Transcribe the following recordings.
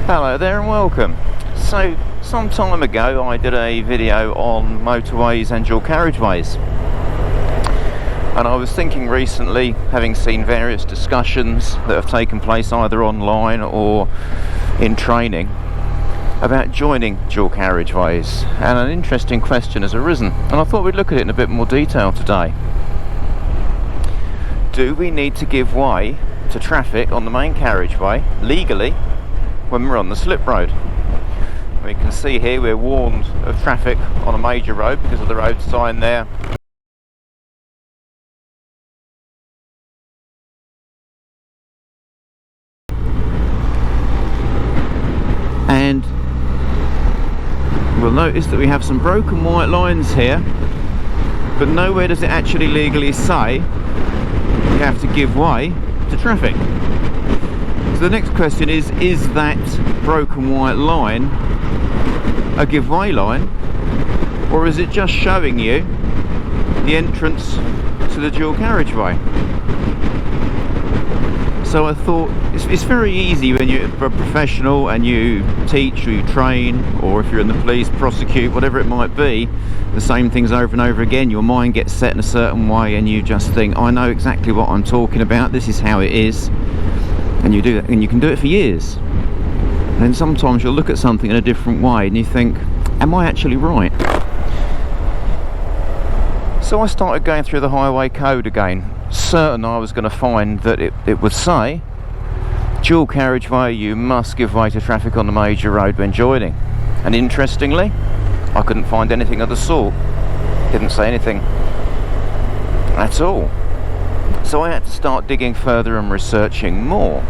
Hello there and welcome. So, some time ago I did a video on motorways and dual carriageways, and I was thinking recently, having seen various discussions that have taken place either online or in training about joining dual carriageways, and an interesting question has arisen, and I thought we'd look at it in a bit more detail today. Do we need to give way to traffic on the main carriageway legally when we're on the slip road? We can see here we're warned of traffic on a major road because of the road sign there. And we'll notice that we have some broken white lines here, but nowhere does it actually legally say you have to give way to traffic. So the next question is that broken white line a give way line, or is it just showing you the entrance to the dual carriageway? So I thought it's very easy when you're a professional and you teach or you train, or if you're in the police, prosecute, whatever it might be, the same things over and over again. Your mind gets set in a certain way and you just think, I know exactly what I'm talking about, this is how it is. And you do it, and you can do it for years. And then sometimes you'll look at something in a different way and you think, am I actually right? So I started going through the highway code again, certain I was going to find that it would say dual carriageway, you must give way to traffic on the major road when joining. And interestingly, I couldn't find anything of the sort. Didn't say anything at all. So I had to start digging further and researching more.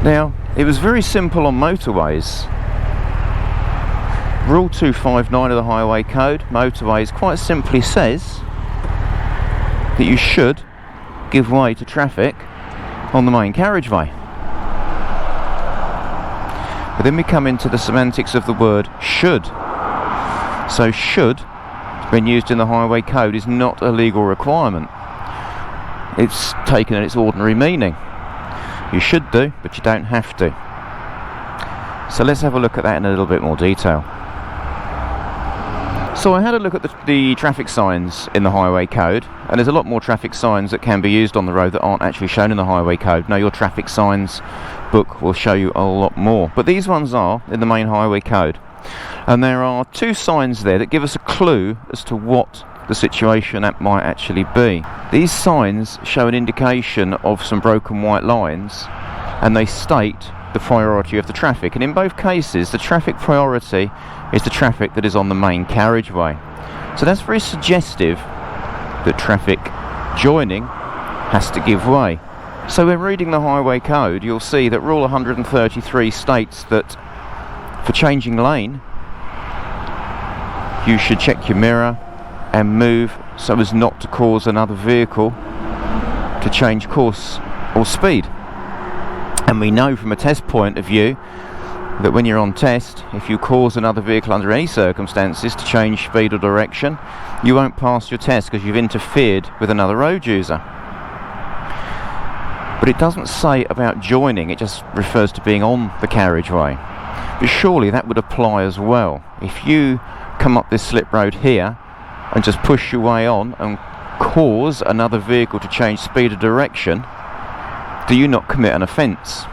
Now, it was very simple on motorways. Rule 259 of the Highway Code, motorways, quite simply says that you should give way to traffic on the main carriageway. But then we come into the semantics of the word should. So should, when used in the Highway Code, is not a legal requirement. It's taken in its ordinary meaning. You should do, but you don't have to. So let's have a look at that in a little bit more detail. So I had a look at the traffic signs in the Highway Code, and there's a lot more traffic signs that can be used on the road that aren't actually shown in the Highway Code. Now, your traffic signs book will show you a lot more, but these ones are in the main Highway Code. And there are two signs there that give us a clue as to what the situation that might actually be. These signs show an indication of some broken white lines, and they state the priority of the traffic. And in both cases, the traffic priority is the traffic that is on the main carriageway. So that's very suggestive that traffic joining has to give way. So when reading the Highway Code, you'll see that Rule 133 states that for changing lane, you should check your mirror and move so as not to cause another vehicle to change course or speed. And we know from a test point of view that when you're on test, if you cause another vehicle under any circumstances to change speed or direction, you won't pass your test because you've interfered with another road user. But it doesn't say about joining, it just refers to being on the carriageway. But surely that would apply as well. If you come up this slip road here and just push your way on and cause another vehicle to change speed or direction, do you not commit an offence?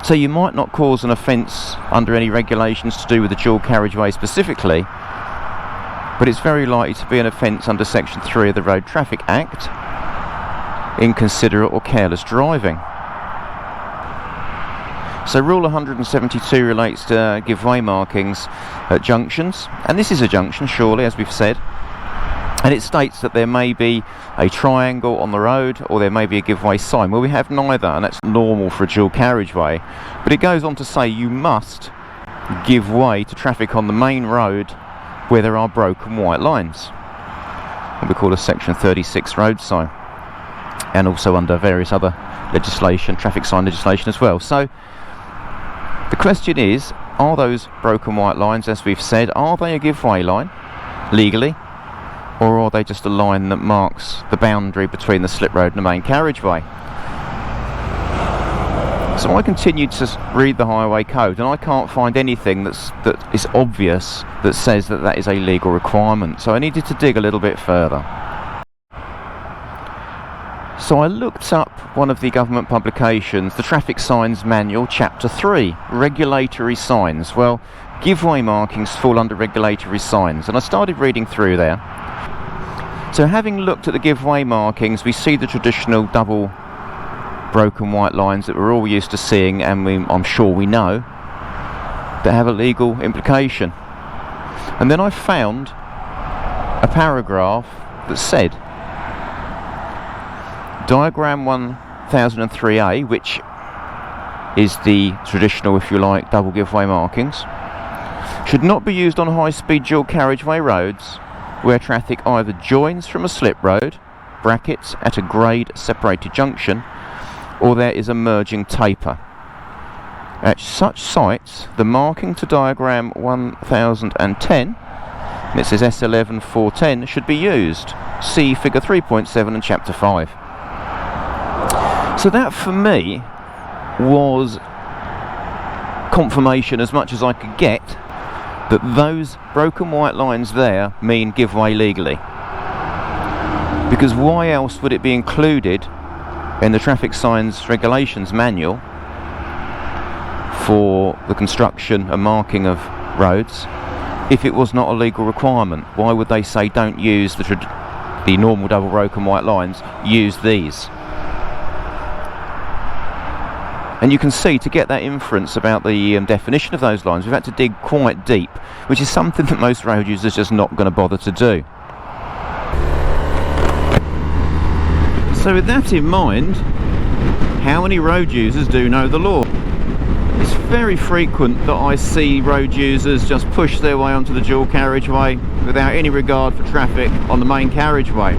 So you might not cause an offence under any regulations to do with the dual carriageway specifically, but it's very likely to be an offence under Section 3 of the Road Traffic Act, inconsiderate or careless driving. So Rule 172 relates to give way markings at junctions, and this is a junction surely, as we've said, and it states that there may be a triangle on the road or there may be a give way sign. Well, we have neither, and that's normal for a dual carriageway, but it goes on to say you must give way to traffic on the main road where there are broken white lines, what we call a Section 36 road sign, and also under various other legislation, traffic sign legislation as well. So the question is, are those broken white lines, as we've said, are they a give way line legally, or are they just a line that marks the boundary between the slip road and the main carriageway? So I continued to read the highway code, and I can't find anything that is obvious that says that that is a legal requirement. So I needed to dig a little bit further. So I looked up one of the government publications, the Traffic Signs Manual, Chapter 3, Regulatory Signs. Well, give-way markings fall under regulatory signs, and I started reading through there. So having looked at the give-way markings, we see the traditional double broken white lines that we're all used to seeing, and I'm sure we know, that have a legal implication. And then I found a paragraph that said, Diagram 1003A, which is the traditional, if you like, double give-way markings, should not be used on high-speed dual carriageway roads where traffic either joins from a slip road, brackets, at a grade separated junction, or there is a merging taper. At such sites, the marking to diagram 1010, and it says S11-410, should be used. See figure 3.7 and chapter 5. So that for me was confirmation as much as I could get that those broken white lines there mean give way legally. Because why else would it be included in the Traffic Signs Regulations Manual for the construction and marking of roads if it was not a legal requirement? Why would they say don't use the normal double broken white lines, use these? And you can see, to get that inference about the definition of those lines, we've had to dig quite deep, which is something that most road users are just not going to bother to do. So with that in mind, how many road users do know the law? It's very frequent that I see road users just push their way onto the dual carriageway without any regard for traffic on the main carriageway.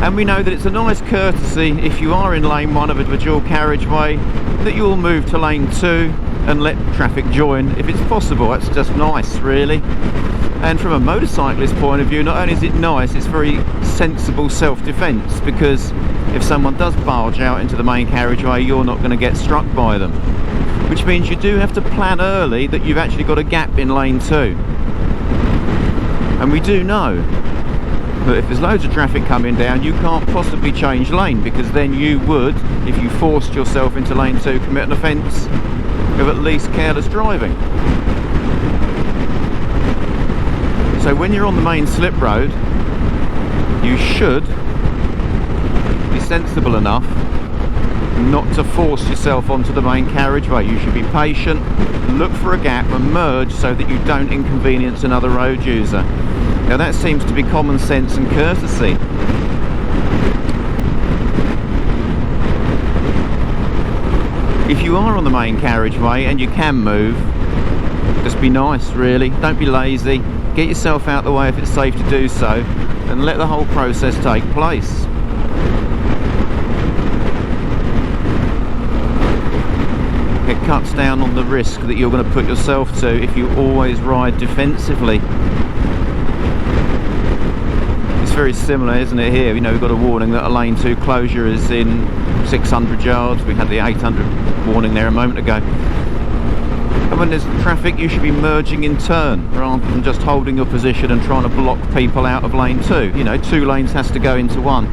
And we know that it's a nice courtesy, if you are in lane 1 of a dual carriageway, that you'll move to lane 2 and let traffic join if it's possible. That's just nice, really. And from a motorcyclist point of view, not only is it nice, it's very sensible self-defence, because if someone does barge out into the main carriageway, you're not going to get struck by them. Which means you do have to plan early that you've actually got a gap in lane 2. And we do know that if there's loads of traffic coming down, you can't possibly change lane, because then you would, if you forced yourself into lane 2, commit an offence of at least careless driving. So when you're on the main slip road, you should be sensible enough not to force yourself onto the main carriageway. You should be patient, look for a gap and merge so that you don't inconvenience another road user. Now that seems to be common sense and courtesy. If you are on the main carriageway and you can move, just be nice, really. Don't be lazy. Get yourself out the way if it's safe to do so, and let the whole process take place. It cuts down on the risk that you're going to put yourself to if you always ride defensively. It's very similar, isn't it, here? You know, we've got a warning that a lane 2 closure is in 600 yards. We had the 800 warning there a moment ago. And when there's traffic, you should be merging in turn rather than just holding your position and trying to block people out of lane 2. You know, 2 lanes has to go into 1.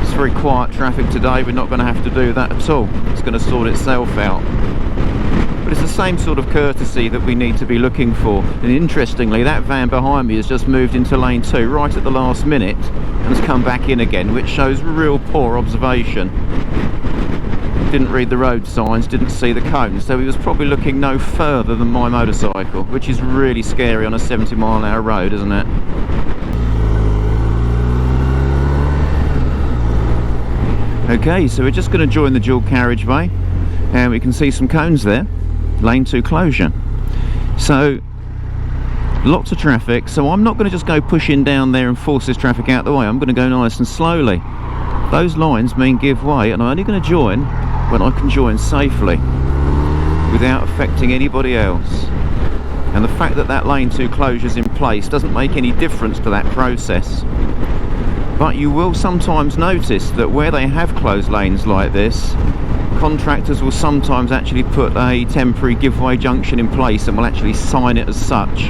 It's very quiet traffic today. We're not going to have to do that at all. It's going to sort itself out. But it's the same sort of courtesy that we need to be looking for. And interestingly, that van behind me has just moved into lane 2 right at the last minute and has come back in again, which shows real poor observation. Didn't read the road signs, didn't see the cones, so he was probably looking no further than my motorcycle, which is really scary on a 70-mile-an-hour road, isn't it? Okay, so we're just going to join the dual carriageway, and we can see some cones there. Lane 2 closure. So lots of traffic, so I'm not going to just go pushing down there and force this traffic out the way. I'm going to go nice and slowly. Those lines mean give way, and I'm only going to join when I can join safely without affecting anybody else. And the fact that that lane 2 closure is in place doesn't make any difference to that process. But you will sometimes notice that where they have closed lanes like this, Contractors will sometimes actually put a temporary giveaway junction in place and will actually sign it as such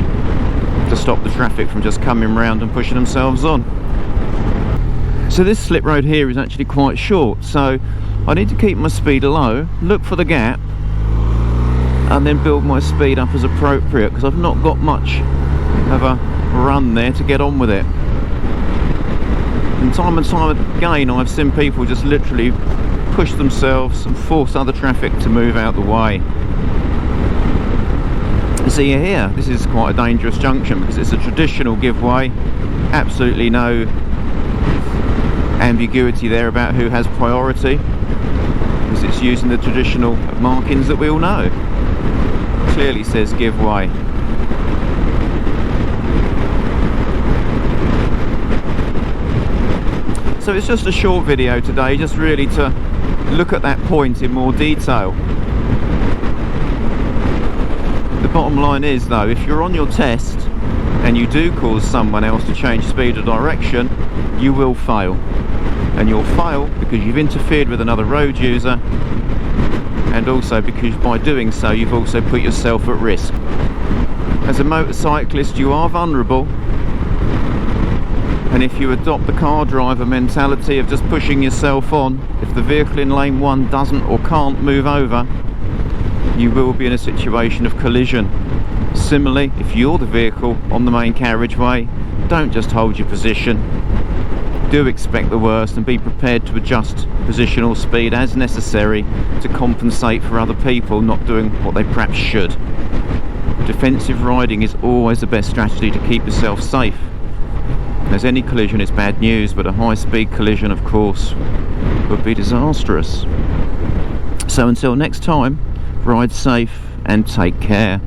to stop the traffic from just coming round and pushing themselves on. So this slip road here is actually quite short, so I need to keep my speed low, look for the gap, and then build my speed up as appropriate, because I've not got much of a run there to get on with it. And time again I've seen people just literally push themselves and force other traffic to move out the way. See here, this is quite a dangerous junction because it's a traditional giveaway, absolutely no ambiguity there about who has priority, because it's using the traditional markings that we all know. Clearly says giveaway. So it's just a short video today, just really to look at that point in more detail. The bottom line is though, if you're on your test and you do cause someone else to change speed or direction, you will fail. And you'll fail because you've interfered with another road user, and also because by doing so you've also put yourself at risk. As a motorcyclist you are vulnerable, and if you adopt the car driver mentality of just pushing yourself on, if the vehicle in lane 1 doesn't or can't move over, you will be in a situation of collision. Similarly, if you're the vehicle on the main carriageway, don't just hold your position. Do expect the worst and be prepared to adjust positional speed as necessary to compensate for other people not doing what they perhaps should. Defensive riding is always the best strategy to keep yourself safe. As any collision is bad news, but a high-speed collision, of course, would be disastrous. So until next time, ride safe and take care.